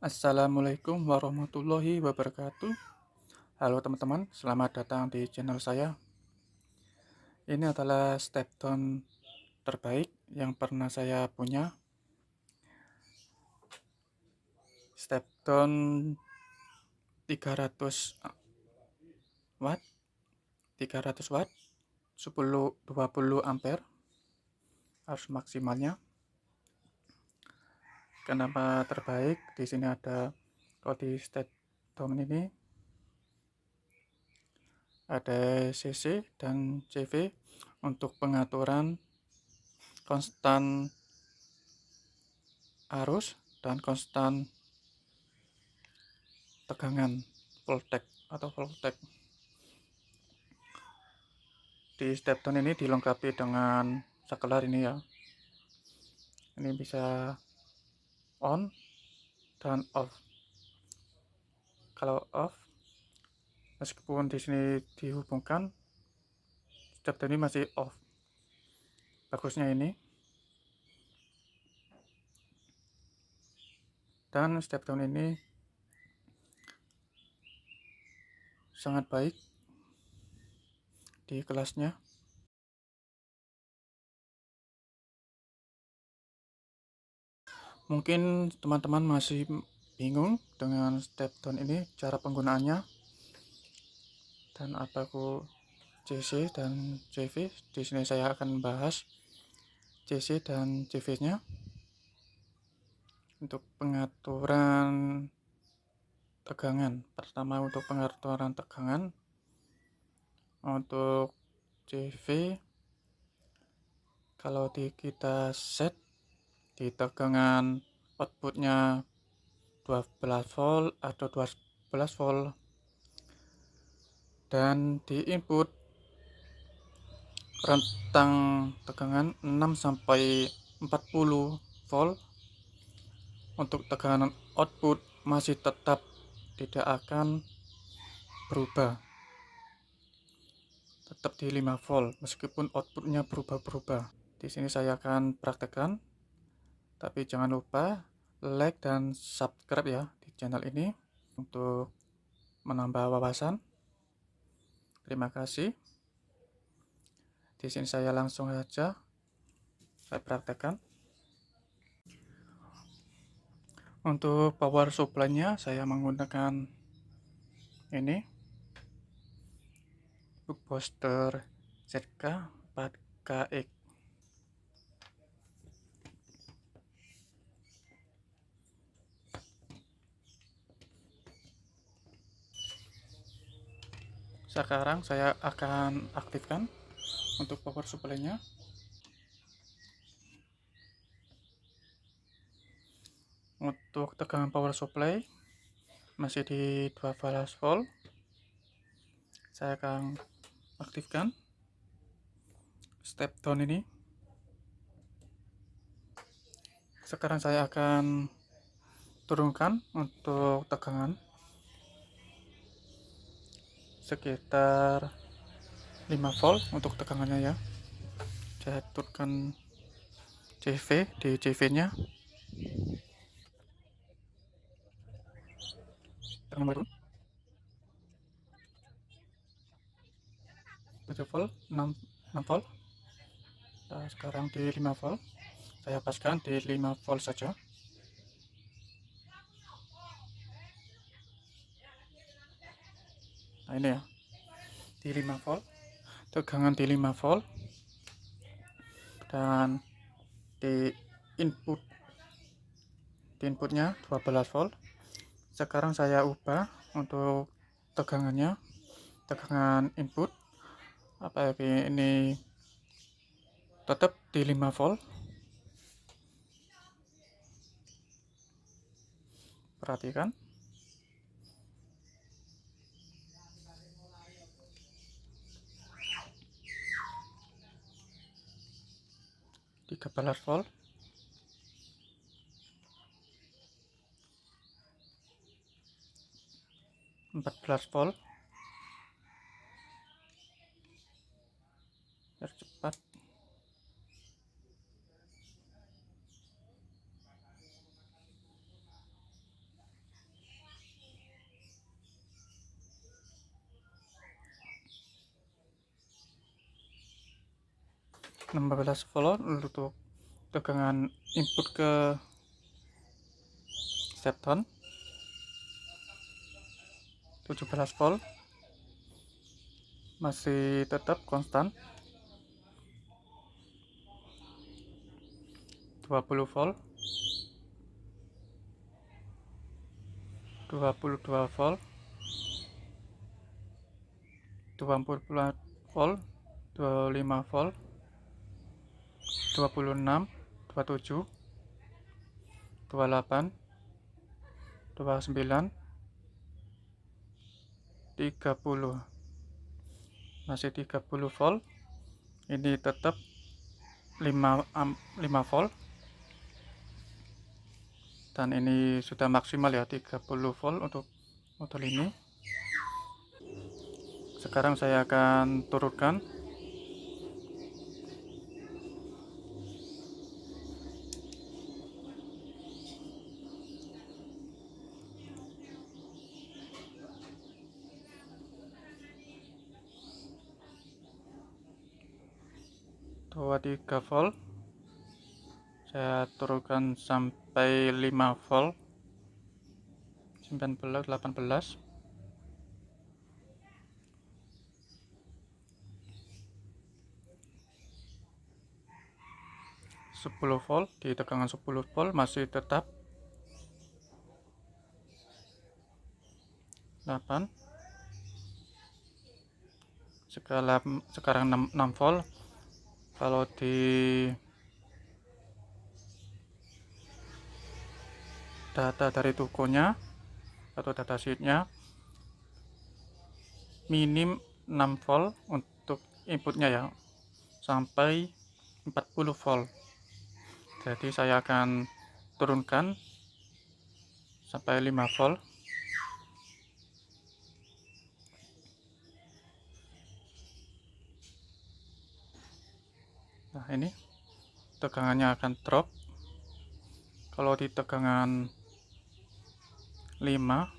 Assalamualaikum warahmatullahi wabarakatuh. Halo teman-teman, selamat datang di channel saya. Ini adalah step down terbaik yang pernah saya punya. Step down 300 watt, 300 watt, 20 ampere harus maksimalnya. Kenapa terbaik? Di sini ada kalau di step down ini ada CC dan CV untuk pengaturan konstan arus dan konstan tegangan voltage atau voltage. Di step down ini dilengkapi dengan saklar ini ya. Ini bisa on dan off. Kalau off, meskipun di sini dihubungkan, step down ini masih off. Bagusnya ini. Dan step down ini sangat baik di kelasnya. Mungkin teman-teman masih bingung dengan step down ini, cara penggunaannya dan apa aku CC dan CV. Di sini saya akan bahas CC dan CV-nya untuk pengaturan tegangan. Pertama untuk pengaturan tegangan, untuk CV kalau kita set di tegangan outputnya 12 volt atau 12 volt, dan di input rentang tegangan 6 sampai 40 volt. Untuk tegangan output masih tetap tidak akan berubah, tetap di 5 volt meskipun outputnya berubah-berubah. Di sini saya akan praktekkan, tapi jangan lupa like dan subscribe ya di channel ini untuk menambah wawasan. Terima kasih. Di sini saya langsung saja saya praktekkan. Untuk power supply-nya saya menggunakan ini Buckbuster ZK 4KX. Sekarang saya akan aktifkan untuk power supply-nya. Untuk tegangan power supply masih di 12 volt. Saya akan aktifkan step down ini. Sekarang saya akan turunkan untuk tegangan sekitar 5 volt untuk tegangannya ya. Saya turunkan CV di CV-nya. Tegangan baru 7 volt, 6 volt. Nah, sekarang di 5 volt. Saya paskan di 5 volt saja. Nah, ini ya. Di 5 volt. Tegangan di 5 volt. Dan di inputnya 12 volt. Sekarang saya ubah untuk tegangannya, tegangan input apa ini tetap di 5 volt. Perhatikan di 13 volt, 14 volt. Biar cepat. 16 volt untuk tegangan input ke step-down, 17 volt masih tetap konstan, 20 volt, 22 volt, 24 volt, 25 volt, 26, 27, 28, 29, 30, masih 30 volt. Ini tetap 5 volt, dan ini sudah maksimal ya 30 volt untuk model ini. Sekarang saya akan turunkan. Dua 3 volt, saya turunkan sampai 5 volt, 19, 18, 10 volt. Di tegangan 10 volt masih tetap 8. Sekarang 6 volt. Kalau di data dari tokonya atau data sheetnya minim 6 volt untuk inputnya ya, sampai 40 volt. Jadi saya akan turunkan sampai 5 volt. Nah, ini tegangannya akan drop. Kalau di tegangan 5,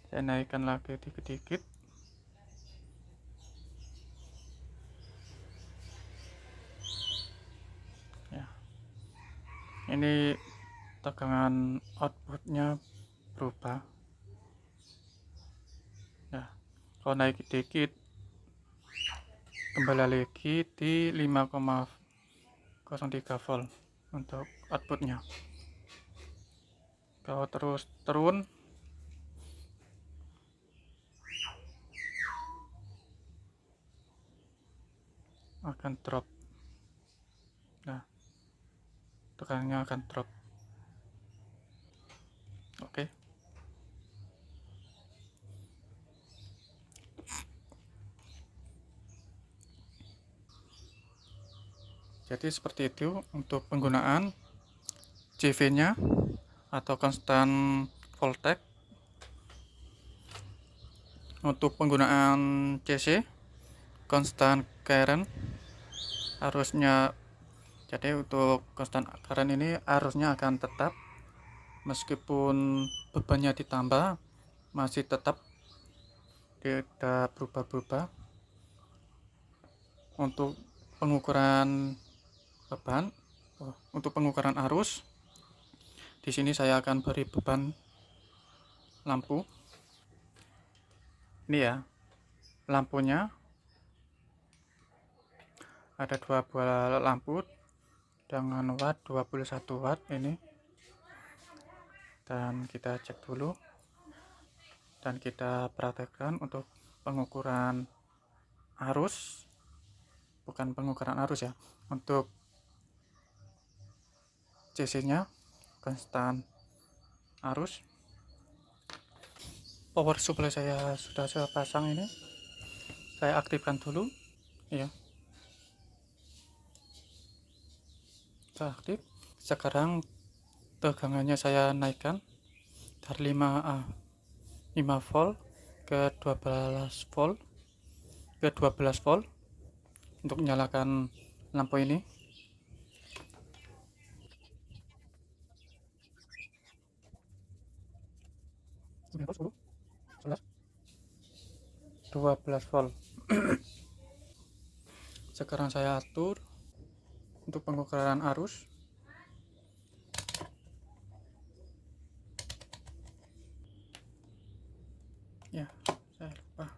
saya naikkan lagi dikit-dikit. Ya, ini tegangan outputnya berubah. Ya, kalau naik dikit kembali lagi di 5,03 volt untuk outputnya. Kalau terus turun akan drop. Nah, tegangannya akan drop. Oke. Jadi seperti itu untuk penggunaan CV-nya atau constant voltage. Untuk penggunaan CC, constant current, arusnya, jadi untuk constant current ini arusnya akan tetap meskipun bebannya ditambah, masih tetap tidak berubah-ubah. Untuk pengukuran beban, untuk pengukuran arus, di sini saya akan beri beban lampu. Ini ya, lampunya ada 2 buah lampu dengan watt 21 watt ini, dan kita cek dulu dan kita praktekkan untuk pengukuran arus, bukan pengukuran arus ya, untuk CC nya konstan arus. Power supply saya sudah saya pasang, ini saya aktifkan dulu ya. Sudah aktif. Sekarang tegangannya saya naikkan dari 5 volt ke 12 volt untuk menyalakan lampu ini. 12 volt. Sekarang saya atur untuk pengukuran arus. Ya, saya lupa.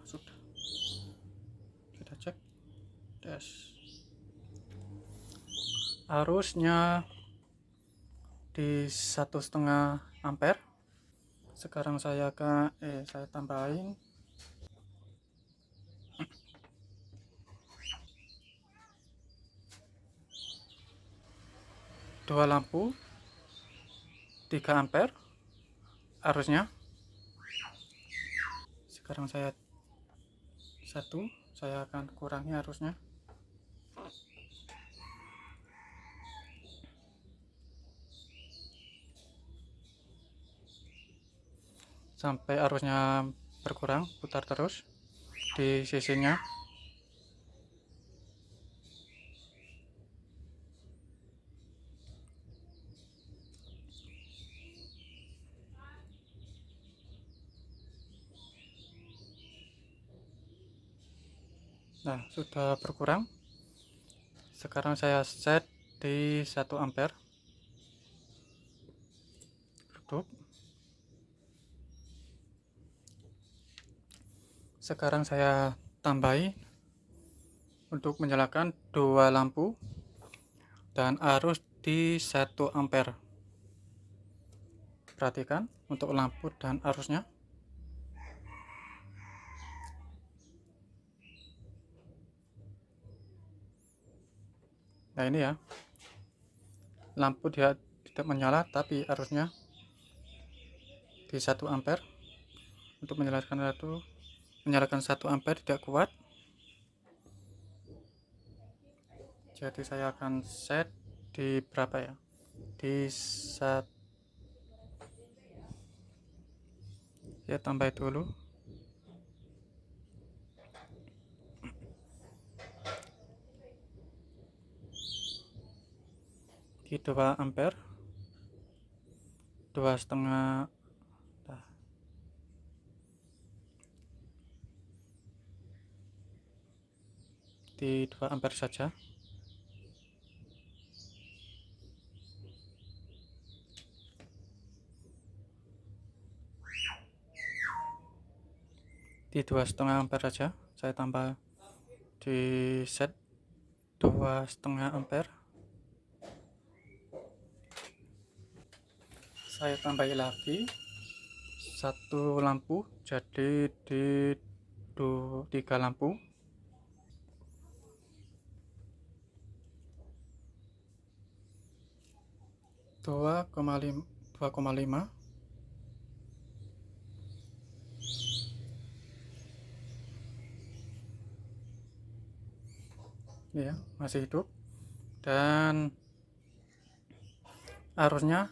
Sudah cek. Tes. Arusnya di 1,5 ampere. Sekarang saya tambahin dua lampu 3 ampere arusnya. Sekarang saya akan kurangi arusnya sampai arusnya berkurang, putar terus di sisinya. Nah, sudah berkurang. Sekarang saya set di 1 ampere. Tutup. Sekarang saya tambahi untuk menyalakan 2 lampu dan arus di 1 ampere. Perhatikan untuk lampu dan arusnya. Nah, ini ya, lampu dia tidak menyala tapi arusnya di 1 ampere. Untuk menyalakan 1 ampere tidak kuat, jadi saya akan set di berapa ya, di saya tambah dulu di 2 ampere, 2,5. Di 2 ampere saja. Di 2,5 ampere saja saya tambah, di set 2,5 ampere. Saya tambahi lagi 1 lampu, jadi di 3 lampu. Dua koma lima. Ya, masih hidup. Dan arusnya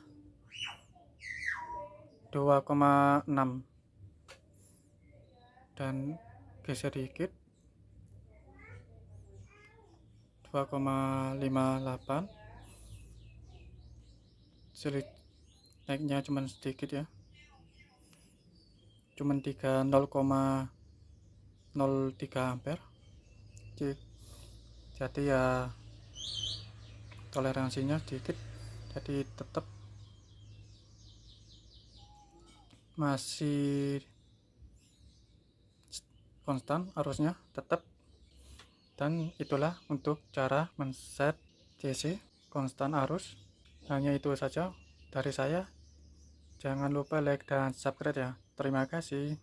2,6 dan geser dikit 2,58. Naiknya cuman sedikit ya, cuman 0,03 ampere. Jadi ya toleransinya sedikit, jadi tetap masih konstan arusnya tetap. Dan itulah untuk cara men-set DC konstan arus. Hanya itu saja dari saya. Jangan lupa like dan subscribe ya. Terima kasih.